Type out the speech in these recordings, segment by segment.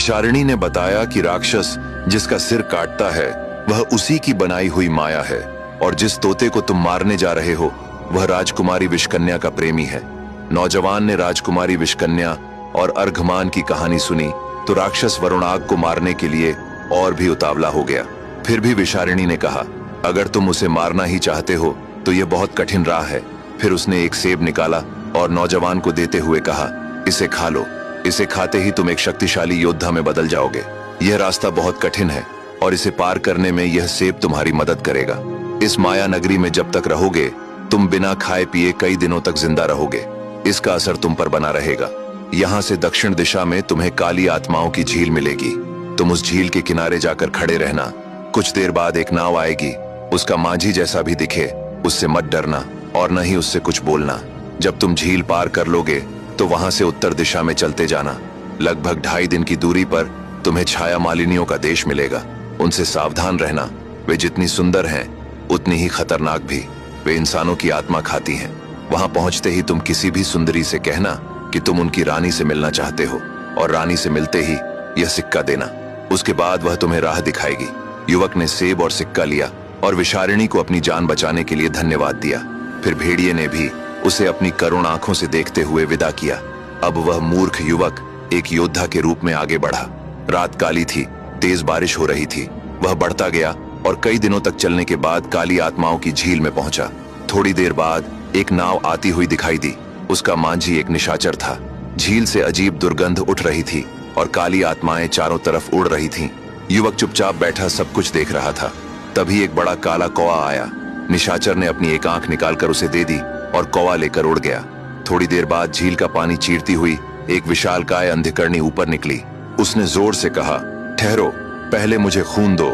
विशारिणी ने बताया कि राक्षस जिसका सिर काटता है वह उसी की बनाई हुई माया है, और जिस तोते को तुम मारने जा रहे हो वह राजकुमारी विषकन्या का प्रेमी है। नौजवान ने राजकुमारी विषकन्या और अर्घमान की कहानी सुनी तो राक्षस वरुणाग को मारने के लिए और भी उतावला हो गया। फिर भी विशारिणी ने कहा, अगर तुम उसे मारना ही चाहते हो तो यह बहुत कठिन राह है। फिर उसने एक सेब निकाला और नौजवान को देते हुए कहा, इसे खा लो, इसे खाते ही तुम एक शक्तिशाली योद्धा में बदल जाओगे। यह रास्ता बहुत कठिन है और इसे पार करने में यह सेब तुम्हारी मदद करेगा। इस माया नगरी में जब तक रहोगे तुम बिना खाए पिए कई दिनों तक जिंदा रहोगे। इसका असर तुम पर बना रहेगा। यहाँ से दक्षिण दिशा में तुम्हें काली आत्माओं की झील मिलेगी। तुम उस झील के किनारे जाकर खड़े रहना। कुछ देर बाद एक नाव आएगी, उसका माझी जैसा भी दिखे उससे मत डरना और न ही उससे कुछ बोलना। जब तुम झील पार कर लोगे तो वहां से उत्तर दिशा में चलते जाना। लगभग 2.5 दिन की दूरी पर तुम्हें छाया मालिनियों का देश मिलेगा। उनसे सावधान रहना, वे जितनी सुंदर हैं उतनी ही खतरनाक भी। वे इंसानों की आत्मा खाती हैं। वहां पहुंचते ही तुम किसी भी सुंदरी से कहना कि तुम उनकी रानी से मिलना चाहते हो, और रानी से मिलते ही यह सिक्का देना। उसके बाद वह तुम्हें राह दिखाएगी। युवक ने सेब और सिक्का लिया और विशारिणी को अपनी जान बचाने के लिए धन्यवाद दिया। फिर भेड़िए ने भी उसे अपनी करुण आंखों से देखते हुए विदा किया। अब वह मूर्ख युवक एक योद्धा के रूप में आगे बढ़ा। रात काली थी, तेज बारिश हो रही थी। वह बढ़ता गया और कई दिनों तक चलने के बाद काली आत्माओं की झील में पहुंचा। थोड़ी देर बाद एक नाव आती हुई दिखाई दी। उसका मांझी एक निशाचर था। झील से अजीब दुर्गंध उठ रही थी और काली आत्माएं चारों तरफ उड़ रही थीं। युवक चुपचाप बैठा सब कुछ देख रहा था। तभी एक बड़ा काला कौवा आया। निशाचर ने अपनी एक आंख निकालकर उसे दे दी और कौवा लेकर उड़ गया। थोड़ी देर बाद झील का पानी चीरती हुई एक विशालकाय अंधकरणी ऊपर निकली। उसने जोर से कहा, ठहरो, पहले मुझे खून दो,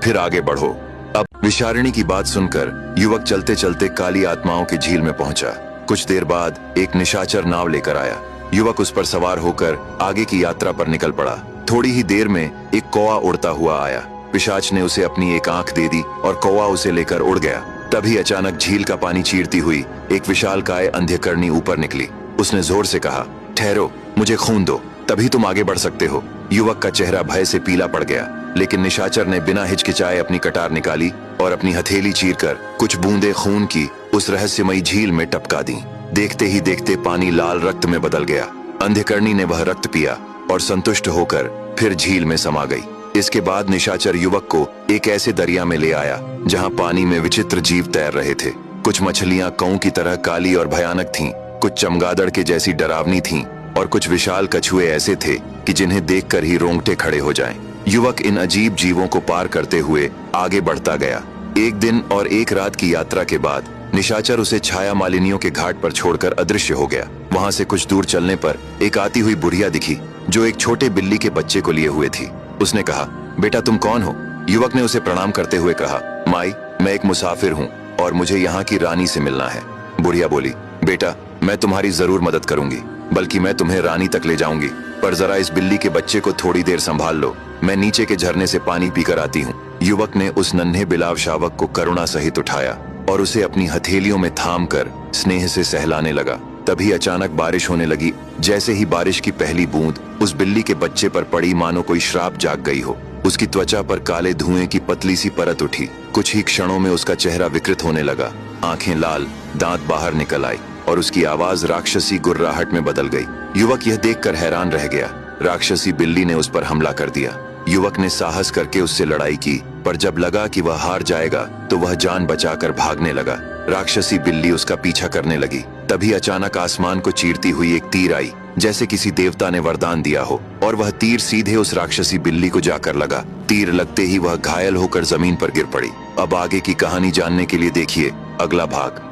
फिर आगे बढ़ो। अब विशारिणी की बात सुनकर युवक चलते चलते काली आत्माओं की झील में पहुंचा। कुछ देर बाद एक निशाचर नाव लेकर आया। युवक उस पर सवार होकर आगे की यात्रा पर निकल पड़ा। थोड़ी ही देर में एक कौवा उड़ता हुआ आया। पिशाच ने उसे अपनी एक आंख दे दी और कौवा उसे लेकर उड़ गया। तभी अचानक झील का पानी चीरती हुई एक विशालकाय अंधकरणी ऊपर निकली। उसने जोर से कहा, ठहरो, मुझे खून दो, तभी तुम आगे बढ़ सकते हो। युवक का चेहरा भय से पीला पड़ गया, लेकिन निशाचर ने बिना हिचकिचाए अपनी कटार निकाली और अपनी हथेली चीरकर कुछ बूंदे खून की उस रहस्यमयी झील में टपका दी। देखते ही देखते पानी लाल रक्त में बदल गया। अंधकरणी ने वह रक्त पिया और संतुष्ट होकर फिर झील में समा गई। इसके बाद निशाचर युवक को एक ऐसे दरिया में ले आया जहां पानी में विचित्र जीव तैर रहे थे। कुछ मछलियां कौं की तरह काली और भयानक थीं, कुछ चमगादड़ के जैसी डरावनी थीं और कुछ विशाल कछुए ऐसे थे कि जिन्हें देखकर ही रोंगटे खड़े हो जाएं। युवक इन अजीब जीवों को पार करते हुए आगे बढ़ता गया। एक दिन और एक रात की यात्रा के बाद निशाचर उसे छाया मालिनियों के घाट पर छोड़कर अदृश्य हो गया। वहां से कुछ दूर चलने पर एक आती हुई बुढ़िया दिखी जो एक छोटे बिल्ली के बच्चे को लिए हुए थी। उसने कहा, बेटा तुम कौन हो? युवक ने उसे प्रणाम करते हुए कहा, माई, मैं एक मुसाफिर हूँ और मुझे यहाँ की रानी से मिलना है। बुढ़िया बोली, बेटा मैं तुम्हारी जरूर मदद करूंगी, बल्कि मैं तुम्हें रानी तक ले जाऊंगी, पर जरा इस बिल्ली के बच्चे को थोड़ी देर संभाल लो, मैं नीचे के झरने से पानी पीकर आती हूँ। युवक ने उस नन्हे बिलाव शावक को करुणा सहित उठाया और उसे अपनी हथेलियों में थाम कर स्नेह से सहलाने लगा। तभी अचानक बारिश होने लगी। जैसे ही बारिश की पहली बूंद उस बिल्ली के बच्चे पर पड़ी मानो कोई श्राप जाग गई हो। उसकी त्वचा पर काले धुएं की पतली सी परत उठी। कुछ ही क्षणों में उसका चेहरा विकृत होने लगा, आंखें लाल, दांत बाहर निकल आई और उसकी आवाज राक्षसी गुर्राहट में बदल गई। युवक यह देखकर हैरान रह गया। राक्षसी बिल्ली ने उस पर हमला कर दिया। युवक ने साहस करके उससे लड़ाई की, पर जब लगा कि वह हार जाएगा तो वह जान बचाकर भागने लगा। राक्षसी बिल्ली उसका पीछा करने लगी। तभी अचानक आसमान को चीरती हुई एक तीर आई, जैसे किसी देवता ने वरदान दिया हो, और वह तीर सीधे उस राक्षसी बिल्ली को जाकर लगा। तीर लगते ही वह घायल होकर जमीन पर गिर पड़ी। अब आगे की कहानी जानने के लिए देखिए अगला भाग।